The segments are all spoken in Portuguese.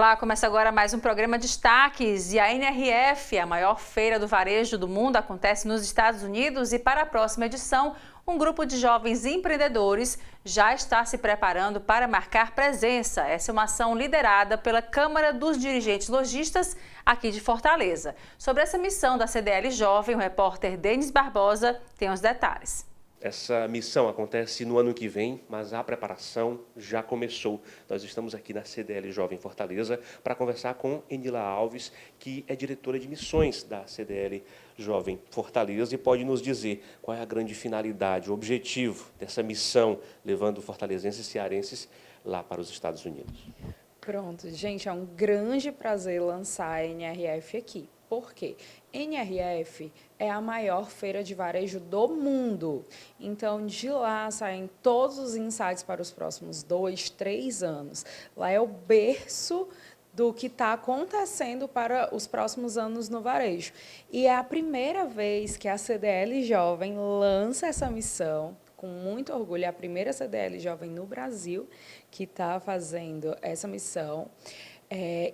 Olá, começa agora mais um programa Destaques e a NRF, a maior feira do varejo do mundo, acontece nos Estados Unidos e para a próxima edição, um grupo de jovens empreendedores já está se preparando para marcar presença. Essa é uma ação liderada pela Câmara dos Dirigentes Lojistas aqui de Fortaleza. Sobre essa missão da CDL Jovem, o repórter Denis Barbosa tem os detalhes. Essa missão acontece no ano que vem, mas a preparação já começou. Nós estamos aqui na CDL Jovem Fortaleza para conversar com Enila Alves, que é diretora de missões da CDL Jovem Fortaleza e pode nos dizer qual é a grande finalidade, o objetivo dessa missão, levando fortalezenses e cearenses lá para os Estados Unidos. Pronto, gente, é um grande prazer lançar a NRF aqui. Por quê? NRF é a maior feira de varejo do mundo. Então, de lá saem todos os insights para os próximos 2, 3 anos. Lá é o berço do que está acontecendo para os próximos anos no varejo. E é a primeira vez que a CDL Jovem lança essa missão. Com muito orgulho, é a primeira CDL Jovem no Brasil que está fazendo essa missão.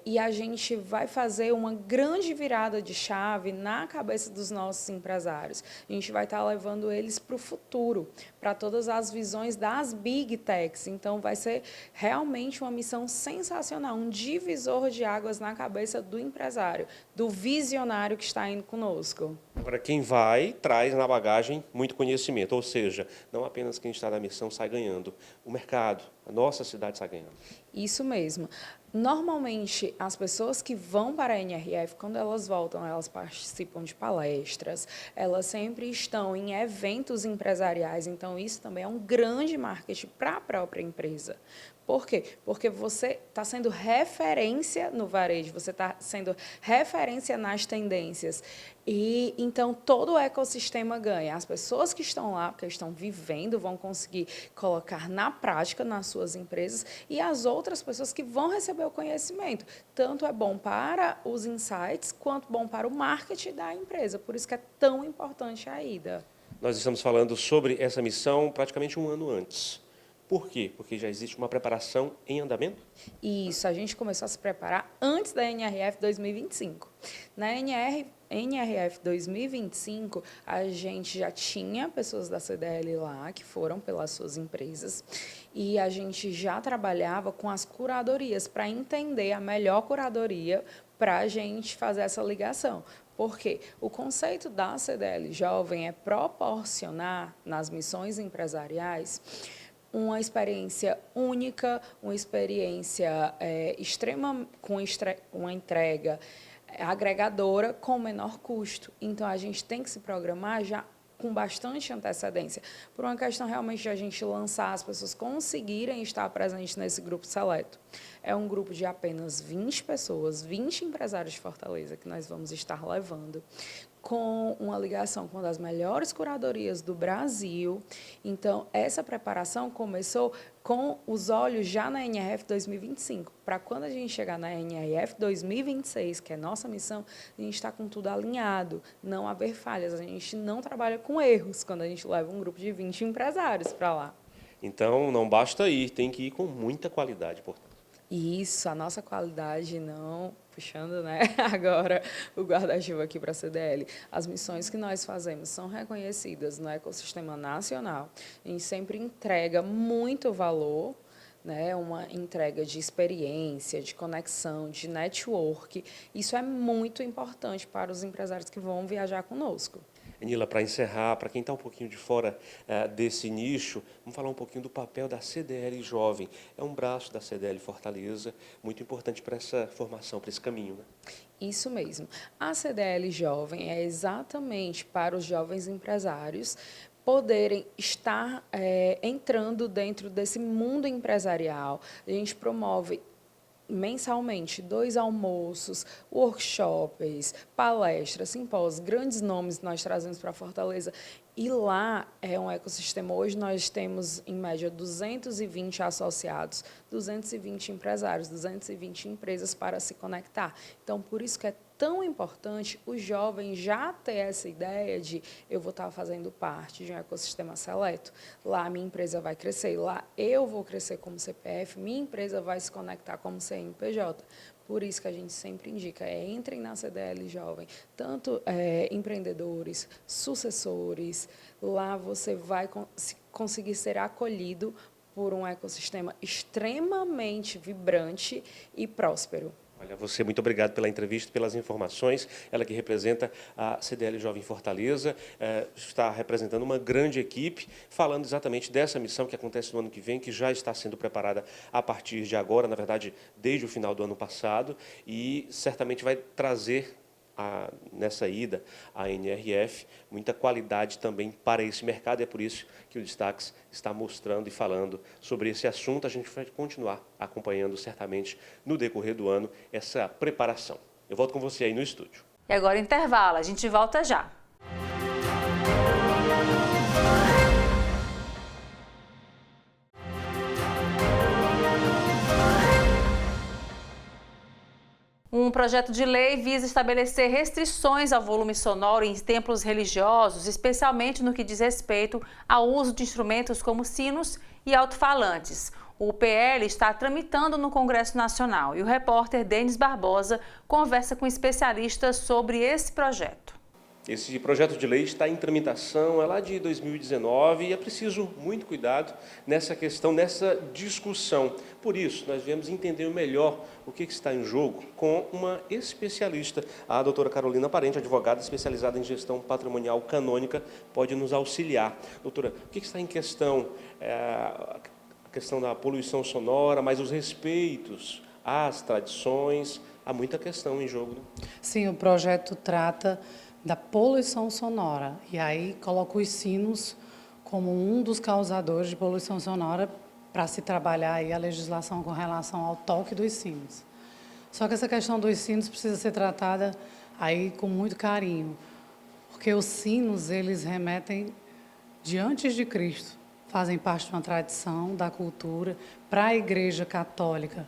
E a gente vai fazer uma grande virada de chave na cabeça dos nossos empresários. A gente vai estar levando eles para o futuro, para todas as visões das Big Techs. Então, vai ser realmente uma missão sensacional, um divisor de águas na cabeça do empresário, do visionário que está indo conosco. Agora, quem vai, traz na bagagem muito conhecimento, ou seja, não apenas quem está na missão sai ganhando, o mercado, a nossa cidade sai ganhando. Isso mesmo. Normalmente, as pessoas que vão para a NRF, quando elas voltam, elas participam de palestras, elas sempre estão em eventos empresariais, então isso também é um grande marketing para a própria empresa. Por quê? Porque você está sendo referência no varejo, você está sendo referência nas tendências. E então todo o ecossistema ganha. As pessoas que estão lá, porque estão vivendo, vão conseguir colocar na prática nas suas empresas, e as outras pessoas que vão receber o conhecimento. Tanto é bom para os insights, quanto bom para o marketing da empresa. Por isso que é tão importante a ida. Nós estamos falando sobre essa missão praticamente um ano antes. Por quê? Porque já existe uma preparação em andamento? Isso, a gente começou a se preparar antes da NRF 2025. Na NRF 2025, a gente já tinha pessoas da CDL lá que foram pelas suas empresas e a gente já trabalhava com as curadorias para entender a melhor curadoria para a gente fazer essa ligação. Porque o conceito da CDL Jovem é proporcionar nas missões empresariais uma experiência única, uma experiência com uma entrega agregadora com menor custo. Então, a gente tem que se programar já com bastante antecedência, por uma questão realmente de a gente lançar, as pessoas conseguirem estar presentes nesse grupo seleto. É um grupo de apenas 20 pessoas, 20 empresários de Fortaleza que nós vamos estar levando, com uma ligação com uma das melhores curadorias do Brasil. Então, essa preparação começou com os olhos já na NRF 2025. Para quando a gente chegar na NRF 2026, que é nossa missão, a gente está com tudo alinhado, não haver falhas. A gente não trabalha com erros quando a gente leva um grupo de 20 empresários para lá. Então, não basta ir, tem que ir com muita qualidade, portanto. Isso, a nossa qualidade não, puxando, né, agora o guarda-chuva aqui para a CDL, as missões que nós fazemos são reconhecidas no ecossistema nacional. A gente sempre entrega muito valor, né, uma entrega de experiência, de conexão, de network. Isso é muito importante para os empresários que vão viajar conosco. Enila, para encerrar, para quem está um pouquinho de fora desse nicho, vamos falar um pouquinho do papel da CDL Jovem. É um braço da CDL Fortaleza, muito importante para essa formação, para esse caminho, né? Isso mesmo. A CDL Jovem é exatamente para os jovens empresários poderem estar entrando dentro desse mundo empresarial. A gente promove mensalmente 2 almoços, workshops, palestras, simpósios, grandes nomes nós trazemos para Fortaleza. E lá é um ecossistema. Hoje nós temos, em média, 220 associados, 220 empresários, 220 empresas para se conectar. Então, por isso que é tão importante o jovem já ter essa ideia de eu vou estar fazendo parte de um ecossistema seleto, lá minha empresa vai crescer, lá eu vou crescer como CPF, minha empresa vai se conectar como CNPJ. Por isso que a gente sempre indica, entrem na CDL Jovem, tanto empreendedores, sucessores, lá você vai conseguir ser acolhido por um ecossistema extremamente vibrante e próspero. Olha, você, muito obrigado pela entrevista, pelas informações. Ela que representa a CDL Jovem Fortaleza, está representando uma grande equipe, falando exatamente dessa missão que acontece no ano que vem, que já está sendo preparada a partir de agora, na verdade, desde o final do ano passado, e certamente vai trazer nessa ida à NRF, muita qualidade também para esse mercado, e é por isso que o Destaques está mostrando e falando sobre esse assunto. A gente vai continuar acompanhando certamente no decorrer do ano essa preparação. Eu volto com você aí no estúdio. E agora intervalo, a gente volta já. Um projeto de lei visa estabelecer restrições ao volume sonoro em templos religiosos, especialmente no que diz respeito ao uso de instrumentos como sinos e alto-falantes. O PL está tramitando no Congresso Nacional e o repórter Denis Barbosa conversa com especialistas sobre esse projeto. Esse projeto de lei está em tramitação, é lá de 2019, e é preciso muito cuidado nessa questão, nessa discussão. Por isso, nós viemos entender melhor o que está em jogo com uma especialista. A doutora Carolina Parente, advogada especializada em gestão patrimonial canônica, pode nos auxiliar. Doutora, o que está em questão? A questão da poluição sonora, mas os respeitos às tradições, há muita questão em jogo, né? Sim, o projeto trata da poluição sonora, e aí coloca os sinos como um dos causadores de poluição sonora para se trabalhar aí a legislação com relação ao toque dos sinos. Só que essa questão dos sinos precisa ser tratada aí com muito carinho, porque os sinos, eles remetem de antes de Cristo, fazem parte de uma tradição da cultura. Para a Igreja Católica,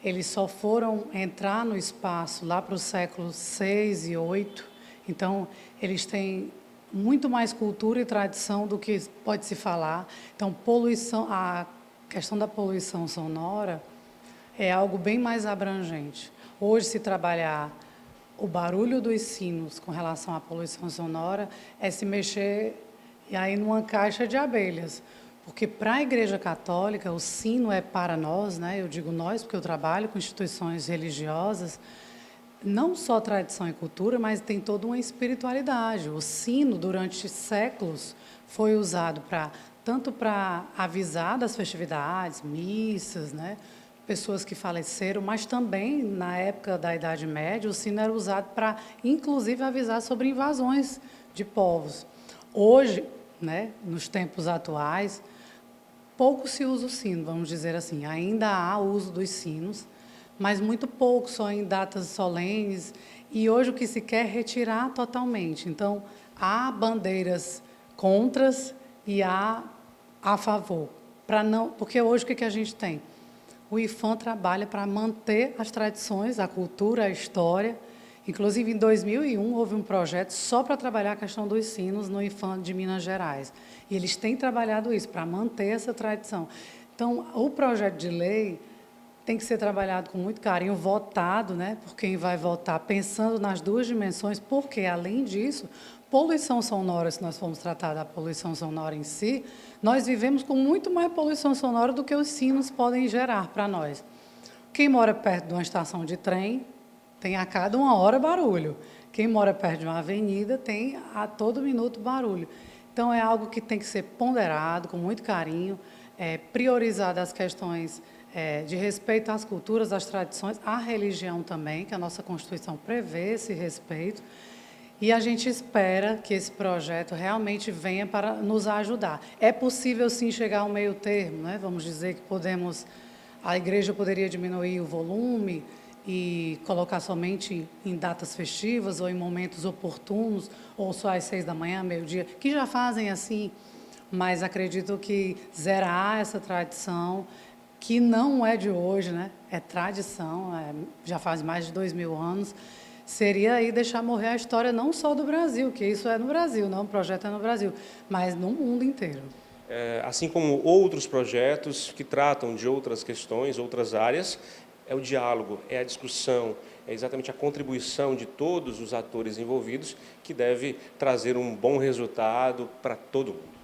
eles só foram entrar no espaço lá para os séculos 6 e 8, então, eles têm muito mais cultura e tradição do que pode se falar. Então, a questão da poluição sonora é algo bem mais abrangente. Hoje, se trabalhar o barulho dos sinos com relação à poluição sonora, é se mexer e aí numa caixa de abelhas. Porque para a Igreja Católica, o sino é para nós, né? Eu digo nós, porque eu trabalho com instituições religiosas, não só tradição e cultura, mas tem toda uma espiritualidade. O sino, durante séculos, foi usado tanto para avisar das festividades, missas, né? Pessoas que faleceram, mas também, na época da Idade Média, o sino era usado para, inclusive, avisar sobre invasões de povos. Hoje, né, nos tempos atuais, pouco se usa o sino, vamos dizer assim. Ainda há uso dos sinos, mas muito pouco, só em datas solenes, e hoje o que se quer é retirar totalmente. Então, há bandeiras contras e há a favor, porque hoje o que a gente tem? O IPHAN trabalha para manter as tradições, a cultura, a história. Inclusive, em 2001, houve um projeto só para trabalhar a questão dos sinos no IPHAN de Minas Gerais. E eles têm trabalhado isso, para manter essa tradição. Então, o projeto de lei tem que ser trabalhado com muito carinho, votado, né, por quem vai votar, pensando nas duas dimensões, porque, além disso, poluição sonora, se nós formos tratar da poluição sonora em si, nós vivemos com muito mais poluição sonora do que os sinos podem gerar para nós. Quem mora perto de uma estação de trem tem a cada 1 hora barulho. Quem mora perto de uma avenida tem a todo minuto barulho. Então, é algo que tem que ser ponderado, com muito carinho, priorizado as questões de respeito às culturas, às tradições, à religião também, que a nossa Constituição prevê esse respeito. E a gente espera que esse projeto realmente venha para nos ajudar. É possível, sim, chegar ao meio termo, né? Vamos dizer que a igreja poderia diminuir o volume e colocar somente em datas festivas ou em momentos oportunos, ou só às 6 da manhã, meio-dia, que já fazem assim, mas acredito que zerar essa tradição, que não é de hoje, né? É tradição, já faz mais de 2000 anos, seria aí deixar morrer a história não só do Brasil, que isso é no Brasil, não, o projeto é no Brasil, mas no mundo inteiro. Assim como outros projetos que tratam de outras questões, outras áreas, é o diálogo, é a discussão, é exatamente a contribuição de todos os atores envolvidos que deve trazer um bom resultado para todo mundo.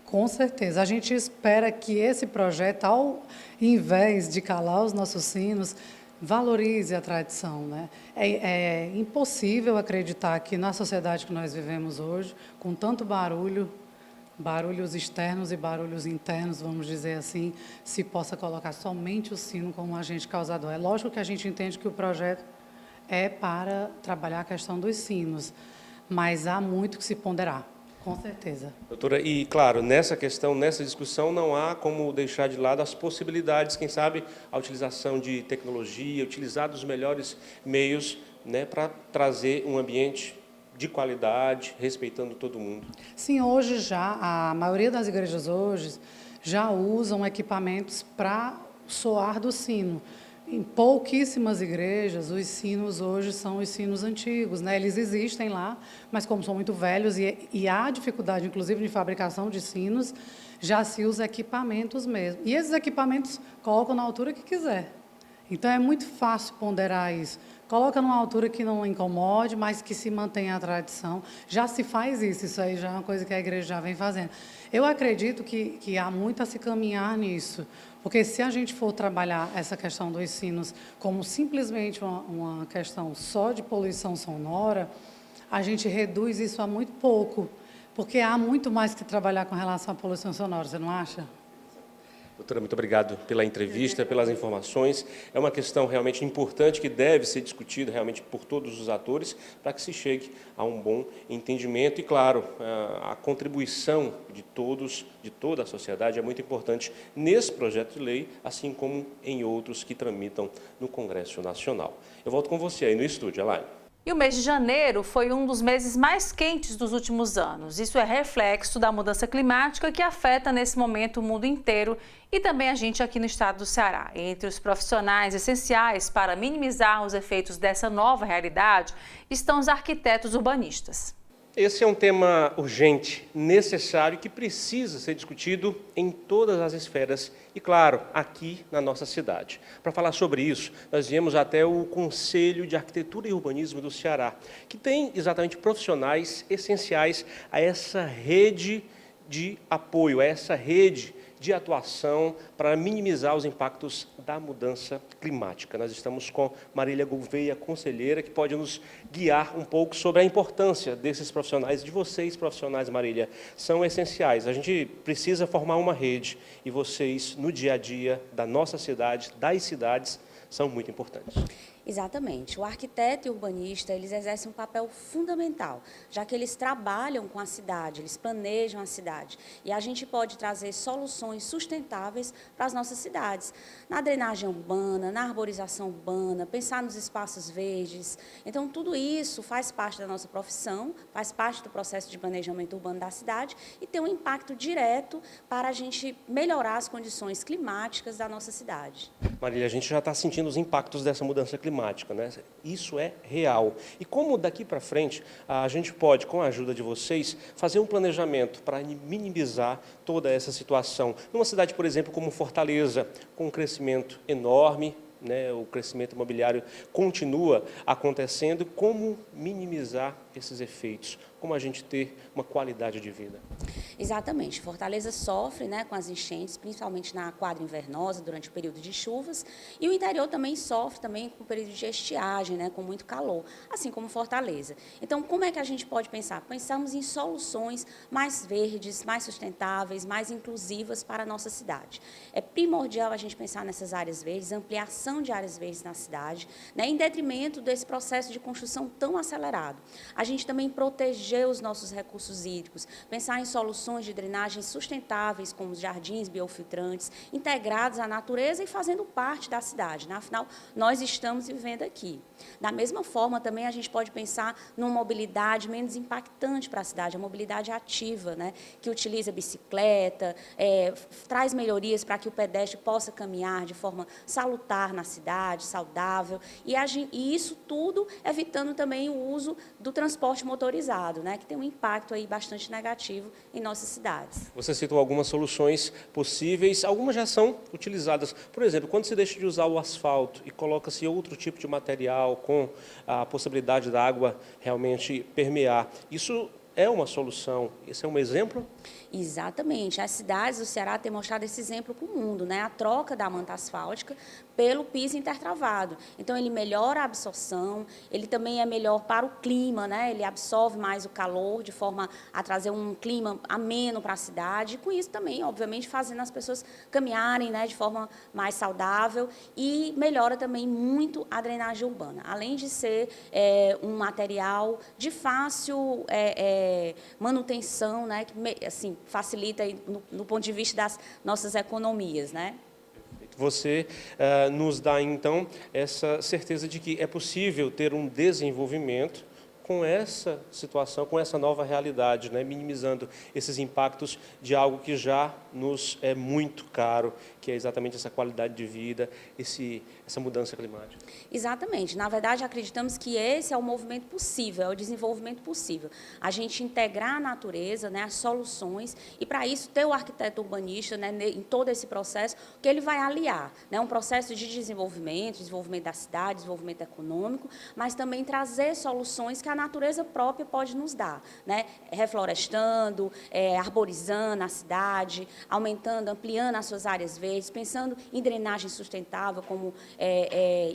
Com certeza. A gente espera que esse projeto, ao invés de calar os nossos sinos, valorize a tradição, né? É impossível acreditar que na sociedade que nós vivemos hoje, com tanto barulho, barulhos externos e barulhos internos, vamos dizer assim, se possa colocar somente o sino como um agente causador. É lógico que a gente entende que o projeto é para trabalhar a questão dos sinos, mas há muito que se ponderar. Com certeza. Doutora, e claro, nessa questão, nessa discussão, não há como deixar de lado as possibilidades, quem sabe, a utilização de tecnologia, utilizar os melhores meios, né, para trazer um ambiente de qualidade, respeitando todo mundo. Sim, hoje já, a maioria das igrejas hoje já usam equipamentos para soar do sino. Em pouquíssimas igrejas, os sinos hoje são os sinos antigos, né? Eles existem lá, mas como são muito velhos e há dificuldade, inclusive, de fabricação de sinos, já se usa equipamentos mesmo. E esses equipamentos colocam na altura que quiser. Então, é muito fácil ponderar isso. Coloca numa altura que não incomode, mas que se mantenha a tradição. Já se faz isso aí já é uma coisa que a igreja já vem fazendo. Eu acredito que há muito a se caminhar nisso, porque se a gente for trabalhar essa questão dos sinos como simplesmente uma questão só de poluição sonora, a gente reduz isso a muito pouco, porque há muito mais que trabalhar com relação à poluição sonora, você não acha? Doutora, muito obrigado pela entrevista, pelas informações. É uma questão realmente importante que deve ser discutida realmente por todos os atores para que se chegue a um bom entendimento. E, claro, a contribuição de todos, de toda a sociedade é muito importante nesse projeto de lei, assim como em outros que tramitam no Congresso Nacional. Eu volto com você aí no estúdio, Elaine. E o mês de janeiro foi um dos meses mais quentes dos últimos anos. Isso é reflexo da mudança climática que afeta nesse momento o mundo inteiro e também a gente aqui no estado do Ceará. Entre os profissionais essenciais para minimizar os efeitos dessa nova realidade estão os arquitetos urbanistas. Esse é um tema urgente, necessário, que precisa ser discutido em todas as esferas e, claro, aqui na nossa cidade. Para falar sobre isso, nós viemos até o Conselho de Arquitetura e Urbanismo do Ceará, que tem exatamente profissionais essenciais a essa rede de apoio, a essa rede de atuação para minimizar os impactos da mudança climática. Nós estamos com Marília Gouveia, conselheira, que pode nos guiar um pouco sobre a importância desses profissionais, de vocês profissionais, Marília, são essenciais. A gente precisa formar uma rede e vocês, no dia a dia da nossa cidade, das cidades, são muito importantes. Exatamente. O arquiteto e o urbanista, eles exercem um papel fundamental, já que eles trabalham com a cidade, eles planejam a cidade. E a gente pode trazer soluções sustentáveis para as nossas cidades. Na drenagem urbana, na arborização urbana, pensar nos espaços verdes. Então, tudo isso faz parte da nossa profissão, faz parte do processo de planejamento urbano da cidade e tem um impacto direto para a gente melhorar as condições climáticas da nossa cidade. Marília, a gente já está sentindo os impactos dessa mudança climática, né? Isso é real. E como daqui para frente a gente pode, com a ajuda de vocês, fazer um planejamento para minimizar toda essa situação? Numa cidade, por exemplo, como Fortaleza, com um crescimento enorme, né, o crescimento imobiliário continua acontecendo, como minimizar esses efeitos? Como a gente ter uma qualidade de vida? Exatamente. Fortaleza sofre, né, com as enchentes, principalmente na quadra invernosa, durante o período de chuvas, e o interior também sofre também com o período de estiagem, né, com muito calor, assim como Fortaleza. Então, como é que a gente pode pensar? Pensamos em soluções mais verdes, mais sustentáveis, mais inclusivas para a nossa cidade. É primordial a gente pensar nessas áreas verdes, ampliação de áreas verdes na cidade, né, em detrimento desse processo de construção tão acelerado. A gente também proteger os nossos recursos hídricos, pensar em soluções soluções de drenagem sustentáveis, como os jardins biofiltrantes, integrados à natureza e fazendo parte da cidade, né? Afinal, nós estamos vivendo aqui. Da mesma forma, também a gente pode pensar numa mobilidade menos impactante para a cidade, a mobilidade ativa, né? Que utiliza bicicleta, traz melhorias para que o pedestre possa caminhar de forma salutar na cidade, saudável, e isso tudo evitando também o uso do transporte motorizado, né? Que tem um impacto aí bastante negativo em nossas cidades. Você citou algumas soluções possíveis, algumas já são utilizadas. Por exemplo, quando se deixa de usar o asfalto e coloca-se outro tipo de material com a possibilidade da água realmente permear, isso é uma solução? Esse é um exemplo? Exatamente. As cidades do Ceará têm mostrado esse exemplo para o mundo, né? A troca da manta asfáltica pelo piso intertravado. Então, ele melhora a absorção, ele também é melhor para o clima, né? Ele absorve mais o calor, de forma a trazer um clima ameno para a cidade. E com isso também, obviamente, fazendo as pessoas caminharem, né, de forma mais saudável, e melhora também muito a drenagem urbana. Além de ser um material de fácil manutenção, né, que assim, facilita aí no ponto de vista das nossas economias, né? Você nos dá, então, essa certeza de que é possível ter um desenvolvimento com essa situação, com essa nova realidade, né? Minimizando esses impactos de algo que já nos é muito caro, que é exatamente essa qualidade de vida, essa mudança climática. Exatamente. Na verdade, acreditamos que esse é o movimento possível, é o desenvolvimento possível. A gente integrar a natureza, né, as soluções, e para isso ter o arquiteto urbanista, né, em todo esse processo, que ele vai aliar, né, um processo de desenvolvimento da cidade, desenvolvimento econômico, mas também trazer soluções que a natureza própria pode nos dar, né, reflorestando, arborizando a cidade, aumentando, ampliando as suas áreas verdes, pensando em drenagem sustentável, como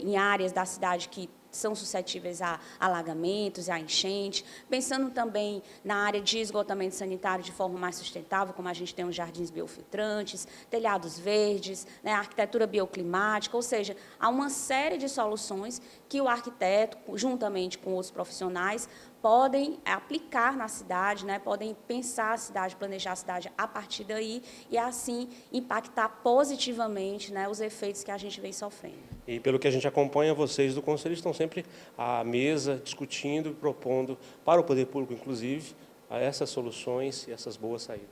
em áreas da cidade que são suscetíveis a alagamentos e a enchente, pensando também na área de esgotamento sanitário de forma mais sustentável, como a gente tem os jardins biofiltrantes, telhados verdes, né, arquitetura bioclimática, ou seja, há uma série de soluções que o arquiteto, juntamente com outros profissionais, podem aplicar na cidade, né, podem pensar a cidade, planejar a cidade a partir daí e, assim, impactar positivamente, né, os efeitos que a gente vem sofrendo. E pelo que a gente acompanha, vocês do Conselho estão sempre à mesa, discutindo, propondo para o poder público, inclusive, essas soluções e essas boas saídas.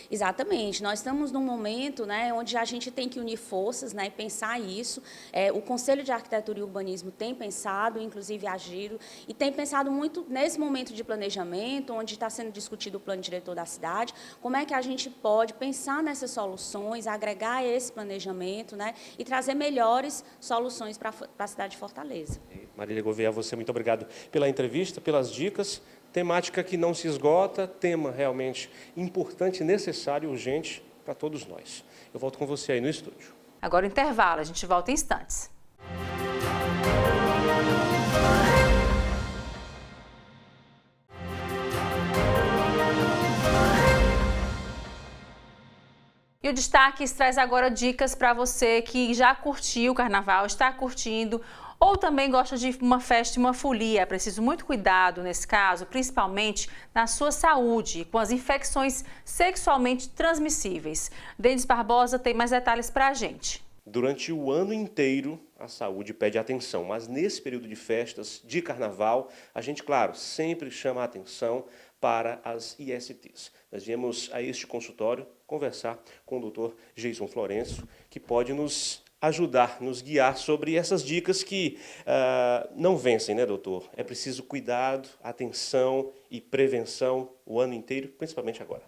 Exatamente. Nós estamos num momento, né, onde a gente tem que unir forças, né, e pensar isso. O Conselho de Arquitetura e Urbanismo tem pensado, inclusive agido, e tem pensado muito nesse momento de planejamento, onde está sendo discutido o plano diretor da cidade, como é que a gente pode pensar nessas soluções, agregar esse planejamento, né, e trazer melhores soluções para a cidade de Fortaleza. Marília Gouveia, você, muito obrigado pela entrevista, pelas dicas. Temática que não se esgota, tema realmente importante, necessário, urgente para todos nós. Eu volto com você aí no estúdio. Agora o intervalo, a gente volta em instantes. E o Destaques traz agora dicas para você que já curtiu o carnaval, está curtindo, ou também gosta de uma festa e uma folia. É preciso muito cuidado nesse caso, principalmente na sua saúde, com as infecções sexualmente transmissíveis. Denis Barbosa tem mais detalhes para a gente. Durante o ano inteiro, a saúde pede atenção, mas nesse período de festas, de carnaval, a gente, claro, sempre chama a atenção para as ISTs. Nós viemos a este consultório conversar com o Dr. Jason Florencio, que pode nos ajudar, nos guiar sobre essas dicas que não vencem, né, doutor? É preciso cuidado, atenção e prevenção o ano inteiro, principalmente agora.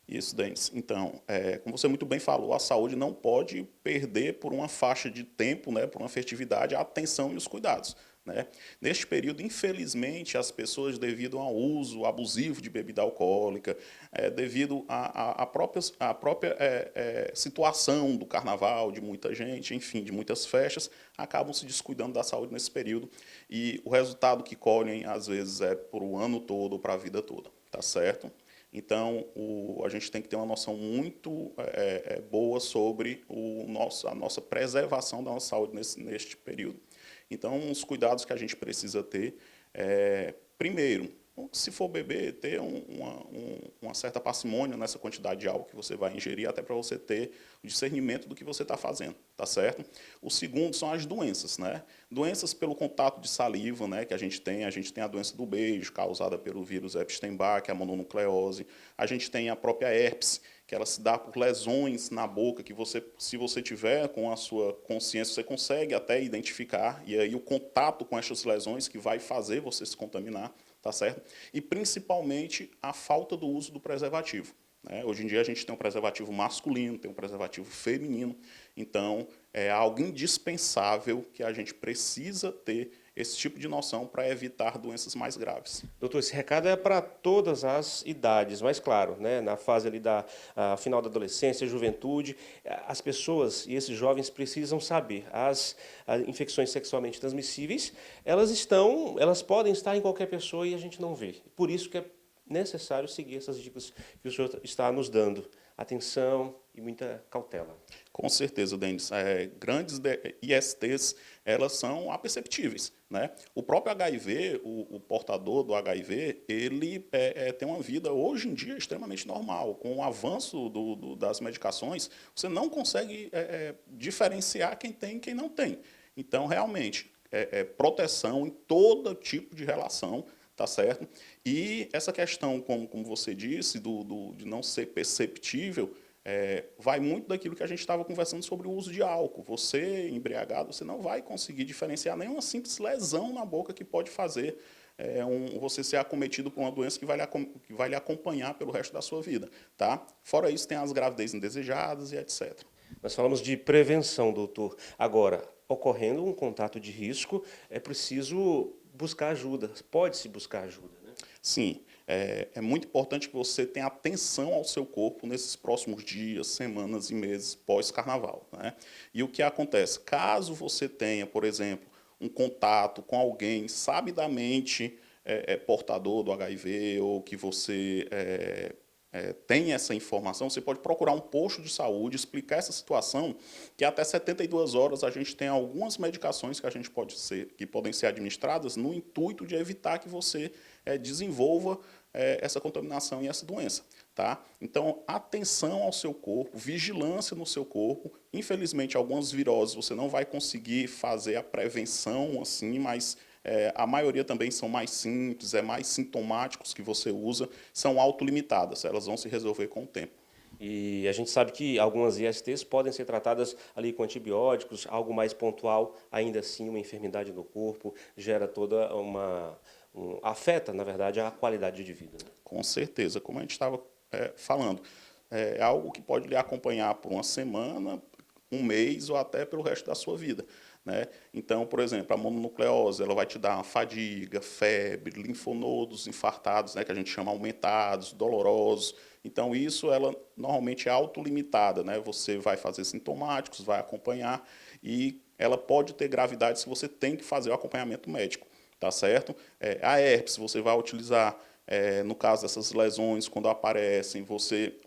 Isso, Denis. Então, como você muito bem falou, a saúde não pode perder por uma faixa de tempo, né, por uma festividade, a atenção e os cuidados, né? Neste período, infelizmente, as pessoas, devido ao uso abusivo de bebida alcoólica, devido à própria situação do carnaval, de muita gente, enfim, de muitas festas, acabam se descuidando da saúde nesse período. E o resultado que colhem, às vezes, é por o ano todo, para a vida toda, tá certo? Então, a gente tem que ter uma noção muito boa sobre a nossa preservação da nossa saúde neste período. Então, os cuidados que a gente precisa ter primeiro, se for beber, ter uma certa parcimônia nessa quantidade de álcool que você vai ingerir, até para você ter o discernimento do que você está fazendo, tá certo? O segundo são as doenças, né? Doenças pelo contato de saliva, né, que a gente tem a doença do beijo, causada pelo vírus Epstein-Barr, que é a mononucleose. A gente tem a própria herpes, que ela se dá por lesões na boca, que você, se você tiver com a sua consciência, você consegue até identificar, e aí o contato com essas lesões que vai fazer você se contaminar, tá certo? E principalmente a falta do uso do preservativo, né? Hoje em dia a gente tem um preservativo masculino, tem um preservativo feminino, então é algo indispensável que a gente precisa ter esse tipo de noção para evitar doenças mais graves. Doutor, esse recado é para todas as idades, mas claro, né, na fase ali da final da adolescência, juventude, as pessoas e esses jovens precisam saber, as infecções sexualmente transmissíveis, elas podem estar em qualquer pessoa e a gente não vê. Por isso que é necessário seguir essas dicas que o senhor está nos dando. Atenção e muita cautela. Com certeza, Denis. Grandes ISTs, elas são aperceptíveis, né? O próprio HIV, o portador do HIV, ele tem uma vida, hoje em dia, extremamente normal. Com o avanço das medicações, você não consegue diferenciar quem tem e quem não tem. Então, realmente, proteção em todo tipo de relação, tá certo? E essa questão, como você disse, de não ser perceptível, vai muito daquilo que a gente estava conversando sobre o uso de álcool. Você, embriagado, você não vai conseguir diferenciar nenhuma simples lesão na boca que pode fazer você ser acometido por uma doença que vai lhe acompanhar pelo resto da sua vida, tá? Fora isso, tem as gravidez indesejadas e etc. Nós falamos de prevenção, doutor. Agora, ocorrendo um contato de risco, é preciso buscar ajuda. Pode-se buscar ajuda, né? Sim. É muito importante que você tenha atenção ao seu corpo nesses próximos dias, semanas e meses pós-carnaval, né? E o que acontece? Caso você tenha, por exemplo, um contato com alguém sabidamente portador do HIV ou que você tem essa informação, você pode procurar um posto de saúde, explicar essa situação, que até 72 horas a gente tem algumas medicações que podem ser administradas no intuito de evitar que você desenvolva essa contaminação e essa doença, tá? Então, atenção ao seu corpo, vigilância no seu corpo. Infelizmente, algumas viroses você não vai conseguir fazer a prevenção assim, mas a maioria também são mais simples, mais sintomáticos que você usa, são autolimitadas, elas vão se resolver com o tempo. E a gente sabe que algumas ISTs podem ser tratadas ali com antibióticos, algo mais pontual, ainda assim uma enfermidade no corpo, gera toda afeta, na verdade, a qualidade de vida, né? Com certeza, como a gente estava falando, é algo que pode lhe acompanhar por uma semana, um mês ou até pelo resto da sua vida, né? Então, por exemplo, a mononucleose, ela vai te dar uma fadiga, febre, linfonodos infartados, né, que a gente chama aumentados, dolorosos. Então, isso ela normalmente é autolimitada, né? Você vai fazer sintomáticos, vai acompanhar e ela pode ter gravidade se você tem que fazer o acompanhamento médico, tá certo? A herpes, você vai utilizar, no caso dessas lesões, quando aparecem,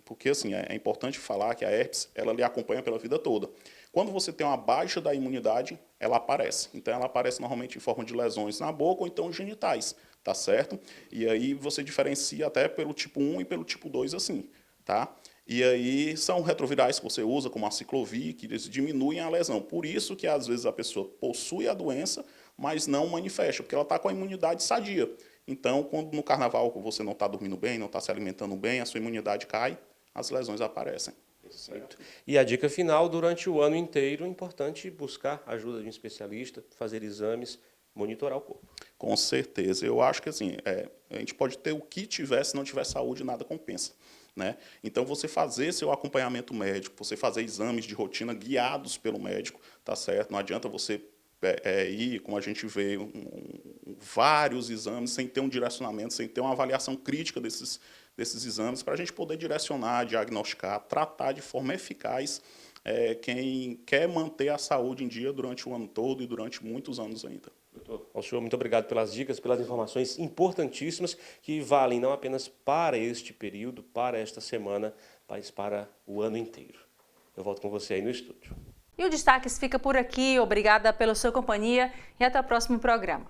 porque assim, é importante falar que a herpes, ela lhe acompanha pela vida toda. Quando você tem uma baixa da imunidade, ela aparece. Então, ela aparece normalmente em forma de lesões na boca ou então genitais, tá certo? E aí você diferencia até pelo tipo 1 e pelo tipo 2 assim, tá? E aí são retrovirais que você usa, como a ciclovir, que eles diminuem a lesão. Por isso que, às vezes, a pessoa possui a doença, mas não manifesta, porque ela está com a imunidade sadia. Então, quando no carnaval você não está dormindo bem, não está se alimentando bem, a sua imunidade cai, as lesões aparecem. Certo. E a dica final, durante o ano inteiro, é importante buscar a ajuda de um especialista, fazer exames, monitorar o corpo. Com certeza. Eu acho que assim, a gente pode ter o que tiver, se não tiver saúde, nada compensa, né? Então, você fazer seu acompanhamento médico, você fazer exames de rotina guiados pelo médico, tá certo? Não adianta você ir, como a gente vê, vários exames sem ter um direcionamento, sem ter uma avaliação crítica desses exames, para a gente poder direcionar, diagnosticar, tratar de forma eficaz quem quer manter a saúde em dia durante o ano todo e durante muitos anos ainda. Doutor, ao senhor, muito obrigado pelas dicas, pelas informações importantíssimas que valem não apenas para este período, para esta semana, mas para o ano inteiro. Eu volto com você aí no estúdio. E o Destaques fica por aqui. Obrigada pela sua companhia e até o próximo programa.